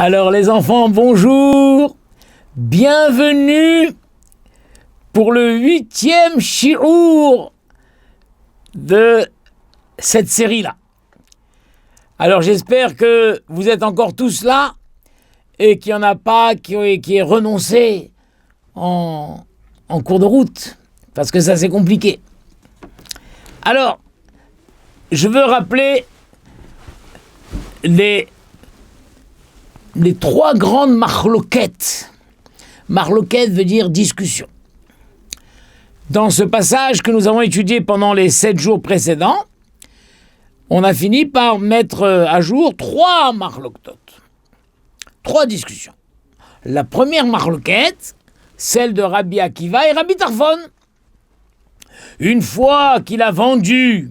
Alors les enfants, bonjour, bienvenue pour le 8e shiur de cette série-là. Alors j'espère que vous êtes encore tous là et qu'il n'y en a pas qui est renoncé en cours de route, parce que ça c'est compliqué. Alors, je veux rappeler les trois grandes marloquettes. Marloquette veut dire discussion. Dans ce passage que nous avons étudié pendant les 7 jours précédents, on a fini par mettre à jour 3 marloquettes. 3 discussions. La première marloquette, celle de Rabbi Akiva et Rabbi Tarfon. Une fois qu'il a vendu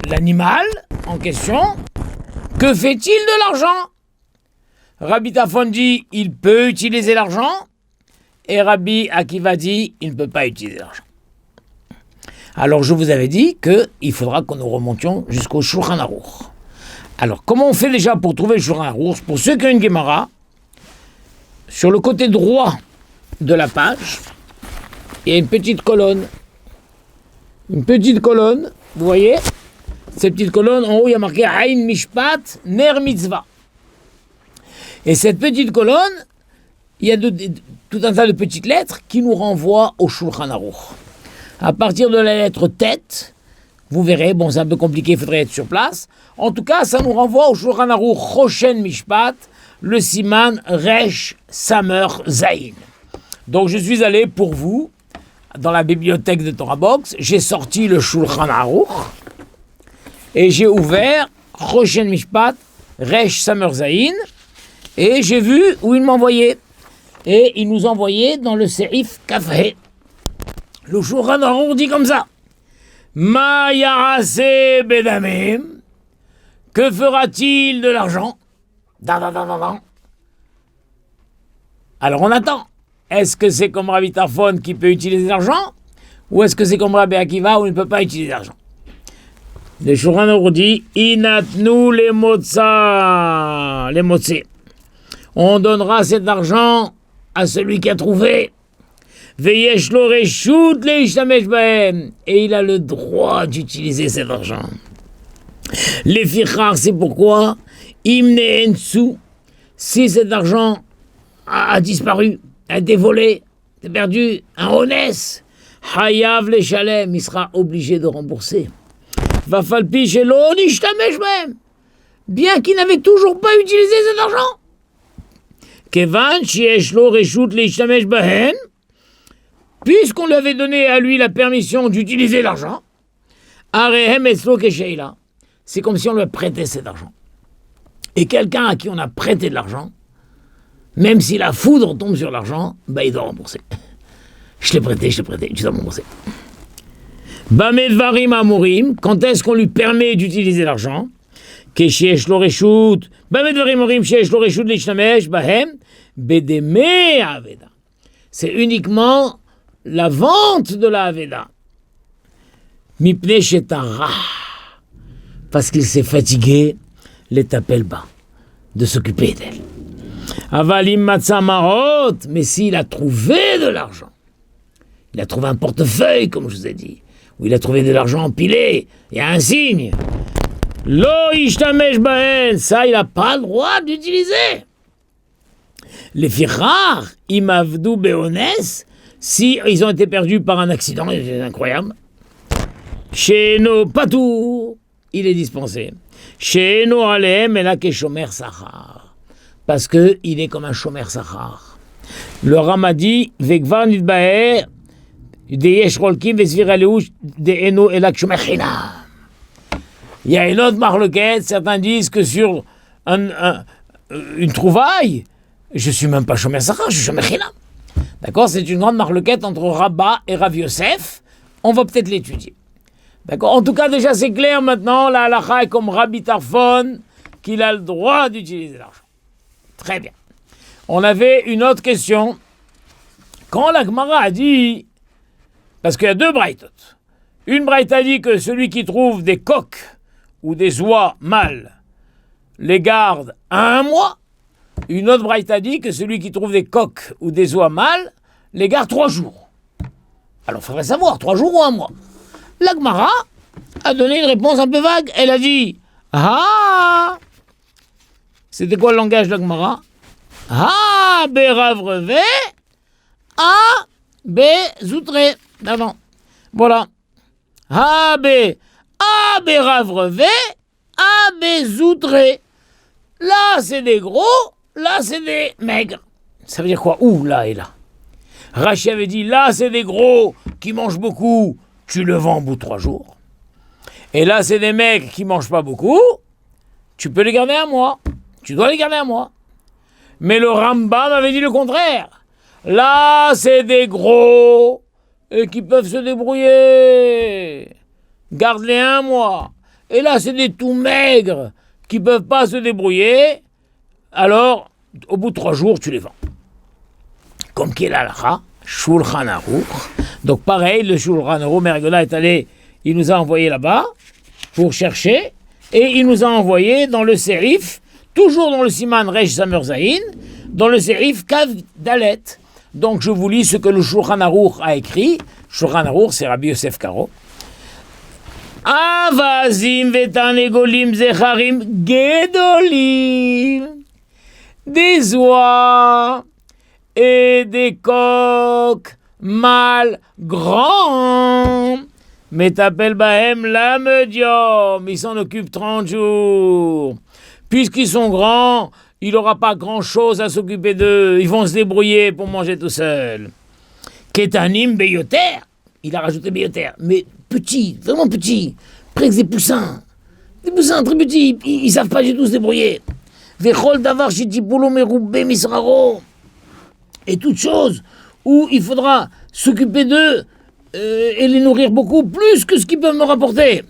l'animal en question, que fait-il de l'argent? Rabbi Tarfon dit il peut utiliser l'argent et Rabbi Akiva dit il ne peut pas utiliser l'argent. Alors je vous avais dit qu'il faudra que nous remontions jusqu'au Shulchan Aruch. Alors comment on fait déjà pour trouver le Shulchan Aruch? Pour ceux qui ont une Gemara, sur le côté droit de la page, il y a une petite colonne. Une petite colonne, vous voyez? Cette petite colonne, en haut, il y a marqué Ain Mishpat Ner Mitzvah. Et cette petite colonne, il y a tout un tas de petites lettres qui nous renvoient au Shulchan Aruch. À partir de la lettre tête, vous verrez, bon, c'est un peu compliqué, il faudrait être sur place. En tout cas, ça nous renvoie au Shulchan Aruch Choshen Mishpat, le Siman Resh Samer Zayin. Donc je suis allé pour vous, dans la bibliothèque de Torah Box, j'ai sorti le Shulchan Aruch, et j'ai ouvert Choshen Mishpat, Resh Samer Zayin, et j'ai vu où il m'envoyait. Et il nous envoyait dans le Seif Kafhe. Le Shulchan Aruch dit comme ça. Ma yarase bedamim. Que fera-t-il de l'argent? Alors on attend. Est-ce que c'est comme Rabbi Tarfon qui peut utiliser l'argent? Ou est-ce que c'est comme Rabbi Akiva où il ne peut pas utiliser l'argent? Le Shulchan Aruch dit Inatnu les motza. On donnera cet argent à celui qui a trouvé. Veyesh lo reshut leishtamesh bahem. Et il a le droit d'utiliser cet argent. Les fichar, c'est pourquoi imne ensu. Si cet argent a disparu, a été volé, a perdu, un honès, hayav le shalem, il sera obligé de rembourser. Va falpi shelo leishtamesh bahem. Bien qu'il n'avait toujours pas utilisé cet argent. Kevan sheyesh lo reshut leishtamesh bahem. Puisqu'on lui avait donné à lui la permission d'utiliser l'argent, arehem eslo kesheila, c'est comme si on lui prêtait cet argent. Et quelqu'un à qui on a prêté de l'argent, même si la foudre tombe sur l'argent, il doit rembourser. Je t'ai prêté, tu dois rembourser. Bamedvarim amurim, quand est-ce qu'on lui permet d'utiliser l'argent? Keshesh lo reshut, bamedvarim amurim, shesh lo reshut leishtamesh bahem, bedeme aveda. C'est uniquement la vente de la Aveda. Mipne shetara. Parce qu'il s'est fatigué, les tapel bas, de s'occuper d'elle. Avalim matza marot. Mais s'il a trouvé de l'argent, il a trouvé un portefeuille, comme je vous ai dit, où il a trouvé de l'argent empilé, il y a un signe. Lo ishtamesh bahen. Ça, il n'a pas le droit d'utiliser. Les fichar, imavdu beones. Si ils ont été perdus par un accident, c'est incroyable. Chez nos patours, il est dispensé. Chez nos alem, et là, qu'est shomer sachar. Parce qu'il est comme un shomer sachar. Le Rama dit, vekvar nidbaer, de yesh rolkim, vesvir aleush, de eno, et là, shomer china. Il y a une autre marloquette, certains disent que sur une trouvaille, je suis même pas shomer sachar, je suis shomer china. D'accord, c'est une grande marloquette entre Rabba et Rav Yosef. On va peut-être l'étudier. D'accord, en tout cas, déjà c'est clair maintenant, la halakha est comme Rabbi Tarfon, qu'il a le droit d'utiliser l'argent. Très bien. On avait une autre question. Quand la Gemara a dit, parce qu'il y a 2 braïtot, une braïta dit que celui qui trouve des coqs ou des oies mâles les garde 1 mois. Une autre braïta dit que celui qui trouve des coques ou des oies mâles les garde 3 jours. Alors, il faudrait savoir, 3 jours ou 1 mois. La Gemara a donné une réponse un peu vague. Elle a dit « Ah !» C'était quoi le langage de la Gemara? « Ah, berav reve, ah, be zoutre. » D'avant. Voilà. « Ah, berav reve, ah, be zoutre. » Là, c'est des gros, là, c'est des maigres. Ça veut dire quoi? Où, là et là? Rachi avait dit, là, c'est des gros qui mangent beaucoup, tu le vends au bout de 3 jours. Et là, c'est des maigres qui mangent pas beaucoup, tu peux les garder 1 mois. Tu dois les garder 1 mois. Mais le Rambam avait dit le contraire. Là, c'est des gros et qui peuvent se débrouiller. Garde-les 1 mois. Et là, c'est des tout maigres qui peuvent pas se débrouiller. Alors, au bout de 3 jours, tu les vends. Comme qu'il a l'alakha, Shulchan Aruch. Donc pareil, le Shulchan Aruch, Mergola est allé, il nous a envoyé là-bas pour chercher, et il nous a envoyé dans le Sérif, toujours dans le Siman Resh Samer Zayin, dans le Sérif Kav Dalet. Donc je vous lis ce que le Shulchan Aruch a écrit. Shulchan Aruch, c'est Rabbi Yosef Karo. Avazim vetanegolim zecharim gedolim. Des oies et des coqs mâles grands. Metapel bahem la medium. Ils s'en occupent 30 jours. Puisqu'ils sont grands, il n'aura pas grand-chose à s'occuper d'eux. Ils vont se débrouiller pour manger tout seuls. Ketanim beyoter. Il a rajouté beyoter. Mais petits, vraiment petits. Presque des poussins. Des poussins très petits. Ils ne savent pas du tout se débrouiller. Vechol davar shetipulo meroubé misraro. Et toute chose où il faudra s'occuper d'eux et les nourrir beaucoup plus que ce qu'ils peuvent me rapporter.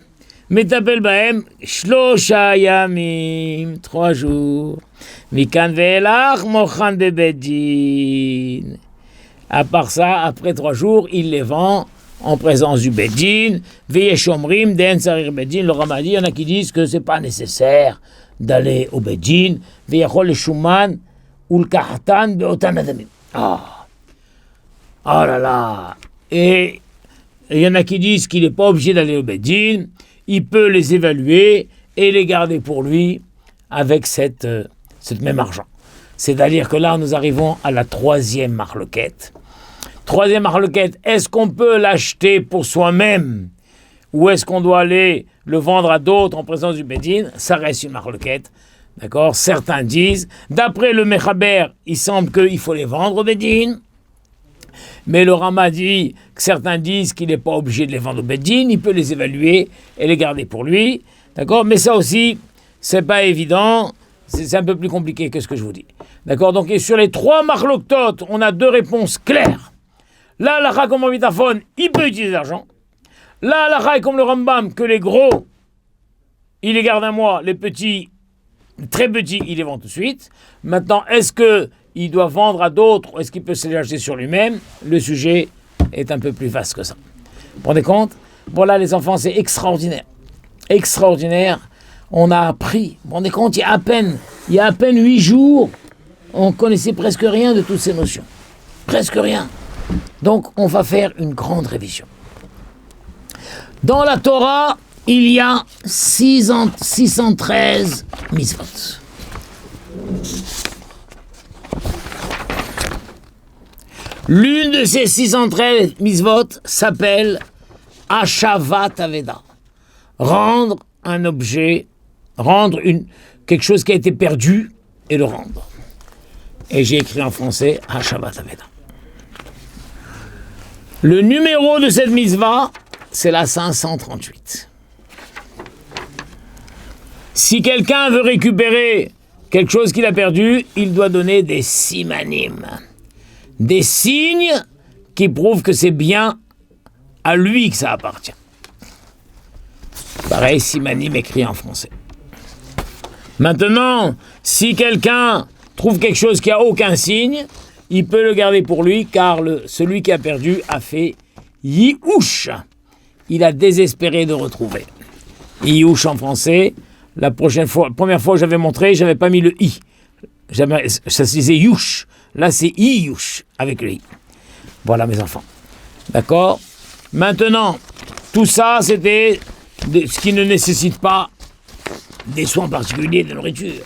Metapel bahem shlosha yamim, 3 jours. Mikan ve'elach mochan bebedin. À part ça, après 3 jours, il les vend en présence du bedin. Ve'yeshomrim den sarir bedin. Le Rama dit, il y en a qui disent que c'est pas nécessaire d'aller au bedin. Ve'yachol le shuman ou le kahatan be'otan adamim. Ah, oh là là. Et il y en a qui disent qu'il n'est pas obligé d'aller au bedin. Il peut les évaluer et les garder pour lui avec cette même argent. C'est-à-dire que là, nous arrivons à la 3e marloquette. 3e marloquette, est-ce qu'on peut l'acheter pour soi-même ou est-ce qu'on doit aller le vendre à d'autres en présence du bedin? Ça reste une marloquette. D'accord? Certains disent, d'après le Mechaber, il semble qu'il faut les vendre au bedin. Mais le Rama dit que certains disent qu'il n'est pas obligé de les vendre au bedin, il peut les évaluer et les garder pour lui. D'accord? Mais ça aussi, c'est pas évident, c'est un peu plus compliqué que ce que je vous dis. D'accord? Donc, et sur les 3 marloktot, on a 2 réponses claires. Là, l'alakha comme un vitaphone, il peut utiliser l'argent. Là, l'alakha est comme le Rambam, que les gros, il les garde 1 mois, les petits, très petits, il les vend tout de suite. Maintenant, est-ce qu'il doit vendre à d'autres, ou est-ce qu'il peut se les acheter sur lui-même? Le sujet est un peu plus vaste que ça. Vous vous rendez compte? Voilà, les enfants, c'est extraordinaire. Extraordinaire. On a appris, vous vous rendez compte, il y a à peine 8 jours, on connaissait presque rien de toutes ces notions. Presque rien. Donc, on va faire une grande révision. Dans la Torah, il y a 613 mitzvot. L'une de ces 613 mitzvot s'appelle Hashavat Aveda. Rendre un objet, quelque chose qui a été perdu et le rendre. Et j'ai écrit en français Hashavat Aveda. Le numéro de cette mitzvah, c'est la 538. Si quelqu'un veut récupérer quelque chose qu'il a perdu, il doit donner des simanim. Des signes qui prouvent que c'est bien à lui que ça appartient. Pareil, simanim écrit en français. Maintenant, si quelqu'un trouve quelque chose qui n'a aucun signe, il peut le garder pour lui, car celui qui a perdu a fait yiouch. Il a désespéré de retrouver. Yiouch en français, première fois, j'avais montré, j'avais pas mis le i. Ça se disait yush. Là, c'est i-yush avec le i. Voilà, mes enfants. D'accord? Maintenant, tout ça, c'était ce qui ne nécessite pas des soins particuliers de nourriture.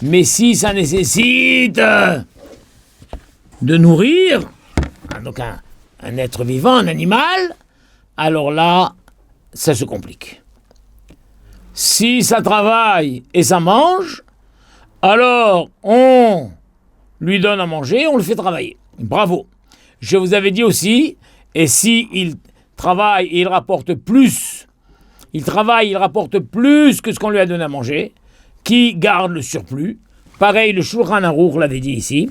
Mais si ça nécessite de nourrir, donc un être vivant, un animal, alors là, ça se complique. Si ça travaille et ça mange, alors on lui donne à manger, on le fait travailler. Bravo. Je vous avais dit aussi, et si il travaille et il rapporte plus, il rapporte plus que ce qu'on lui a donné à manger, qui garde le surplus. Pareil, le Shulchan Aruch l'avait dit ici.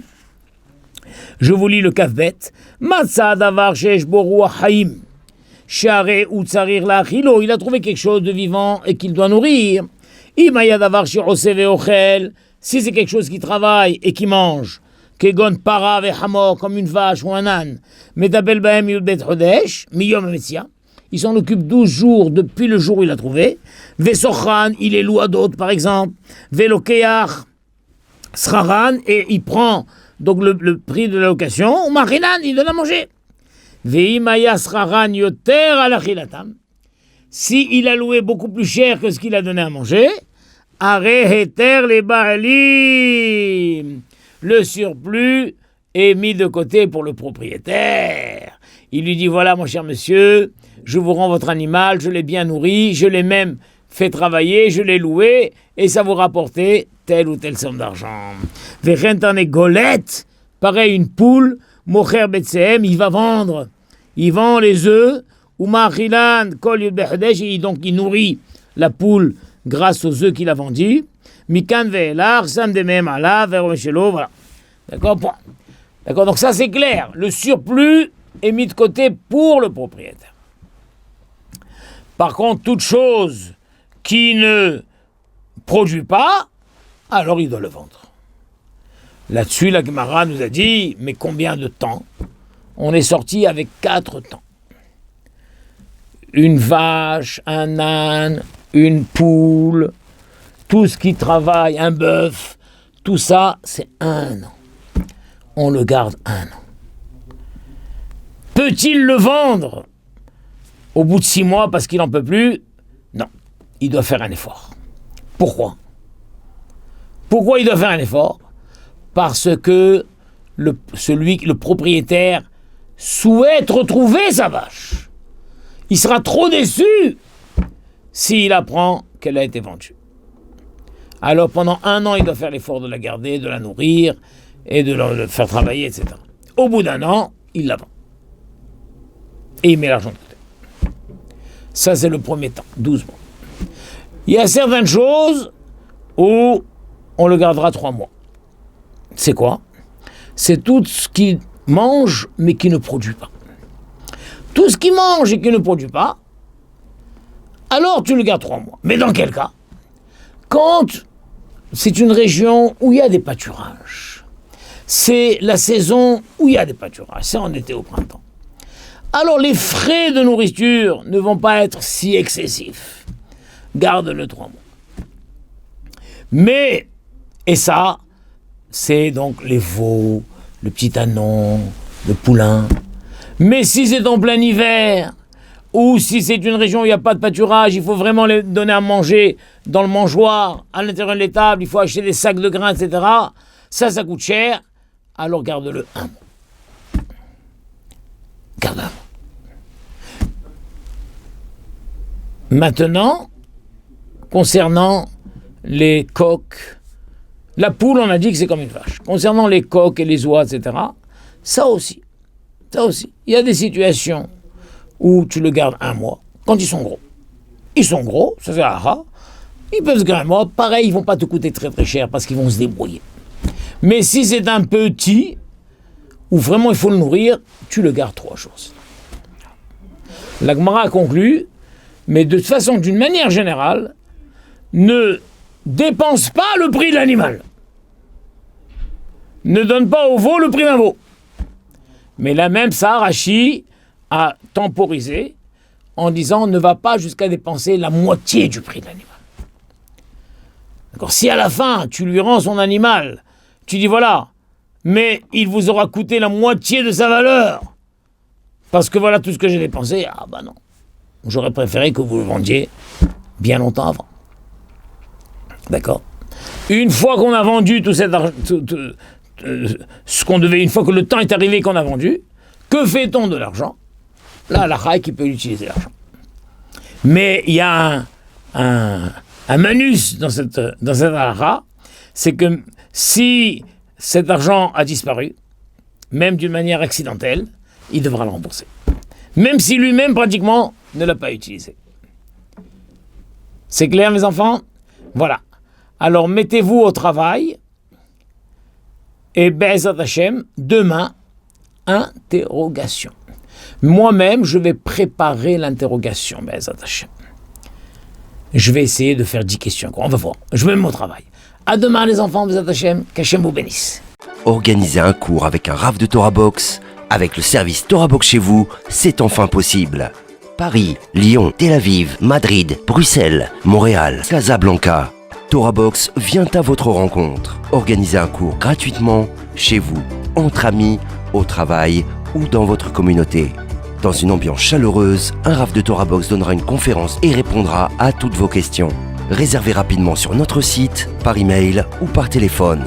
Je vous lis le Kafbet. Matza davar sheyesh bo ruach haim. Share ou tsarir la'achilo. Il a trouvé quelque chose de vivant et qu'il doit nourrir. Imaya davar she'oseh ve'ochel. Si c'est quelque chose qui travaille et qui mange, kegon para ve'hamor, comme une vache ou un âne, medabel bahem yudbet chodesh, miyom metzia. Il s'en occupe 12 jours depuis le jour où il a trouvé. Ve'sochan, il est loue à d'autres, par exemple. Ve'lokeach sraran, et il prend donc le prix de la location. Ou marinan, il donne à manger. Ve'imaya sraran yoter alachilatam. Si il a loué beaucoup plus cher que ce qu'il a donné à manger, are heter les baalim. Le surplus est mis de côté pour le propriétaire. Il lui dit, voilà mon cher monsieur, je vous rends votre animal, je l'ai bien nourri, je l'ai même fait travailler, je l'ai loué, et ça vous rapportait telle ou telle somme d'argent. Vechentane golette, pareil une poule, mocher betsehem, il va vendre. Il vend les œufs, ou machilan kol yud bechodesh, et donc il nourrit la poule grâce aux œufs qu'il a vendus. Mikan ve'elar, sam demem ala, veromeshelo, voilà. D'accord? Point. D'accord? Donc ça c'est clair. Le surplus est mis de côté pour le propriétaire. Par contre, toute chose qui ne produit pas, alors il doit le vendre. Là-dessus, la Gemara nous a dit, mais combien de temps? On est sorti avec 4 temps. Une vache, un âne, une poule, tout ce qui travaille, un bœuf, tout ça, c'est 1 an. On le garde 1 an. Peut-il le vendre au bout de 6 mois parce qu'il n'en peut plus? Non, il doit faire un effort. Pourquoi? Pourquoi il doit faire un effort? Parce que le propriétaire souhaite retrouver sa vache. Il sera trop déçu s'il apprend qu'elle a été vendue. Alors pendant 1 an, il doit faire l'effort de la garder, de la nourrir et de la faire travailler, etc. Au bout d'1 an, il la vend. Et il met l'argent de côté. Ça, c'est le premier temps, 12 mois. Il y a certaines choses où on le gardera 3 mois. C'est quoi? C'est tout ce qui mange mais qui ne produit pas. Tout ce qui mange et qui ne produit pas, alors tu le gardes 3 mois. Mais dans quel cas? Quand c'est une région où il y a des pâturages, c'est la saison où il y a des pâturages, c'est en été, au printemps. Alors les frais de nourriture ne vont pas être si excessifs. Garde-le 3 mois. Mais, et ça, c'est donc les veaux, le petit ânon, le poulain. Mais si c'est en plein hiver, ou si c'est une région où il n'y a pas de pâturage, il faut vraiment les donner à manger dans le mangeoire, à l'intérieur de l'étable, il faut acheter des sacs de grains, etc. Ça coûte cher, alors garde-le 1 mois. Garde-le 1 mois. Maintenant, concernant les coqs, la poule, on a dit que c'est comme une vache. Concernant les coqs et les oies, etc., ça aussi. Il y a des situations où tu le gardes 1 mois, quand ils sont gros. Ils sont gros, ça c'est rare. Ils peuvent se garder 1 mois. Pareil, ils vont pas te coûter très très cher parce qu'ils vont se débrouiller. Mais si c'est un petit, où vraiment il faut le nourrir, tu le gardes 3 jours. La Gemara a conclu, mais de toute façon, d'une manière générale, ne dépense pas le prix de l'animal. Ne donne pas au veau le prix d'un veau. Mais là même, ça, Rashi a temporisé en disant ne va pas jusqu'à dépenser la moitié du prix de l'animal. D'accord. Si à la fin, tu lui rends son animal, tu dis voilà, mais il vous aura coûté la moitié de sa valeur, parce que voilà tout ce que j'ai dépensé, ah bah non. J'aurais préféré que vous le vendiez bien longtemps avant. D'accord. Une fois qu'on a vendu tout cet argent, ce qu'on devait, une fois que le temps est arrivé qu'on a vendu, que fait-on de l'argent? Là, la halakha qui peut utiliser l'argent. Mais il y a un manus dans cette halakha, c'est que si cet argent a disparu, même d'une manière accidentelle, il devra le rembourser. Même si lui-même, pratiquement, ne l'a pas utilisé. C'est clair, mes enfants? Voilà. Alors, mettez-vous au travail. Et Be'ezrat Hashem, demain, interrogation. Moi-même, je vais préparer l'interrogation, Be'ezrat Hashem. Je vais essayer de faire 10 questions. On va voir. Je me mets au travail. À demain, les enfants, Be'ezrat Hashem. Qu'Hashem vous bénisse. Organiser un cours avec un Rav de Torah Box, avec le service Torah Box chez vous, c'est enfin possible. Paris, Lyon, Tel Aviv, Madrid, Bruxelles, Montréal, Casablanca. Torah Box vient à votre rencontre. Organisez un cours gratuitement, chez vous, entre amis, au travail ou dans votre communauté. Dans une ambiance chaleureuse, un Rav de Torah Box donnera une conférence et répondra à toutes vos questions. Réservez rapidement sur notre site, par email ou par téléphone.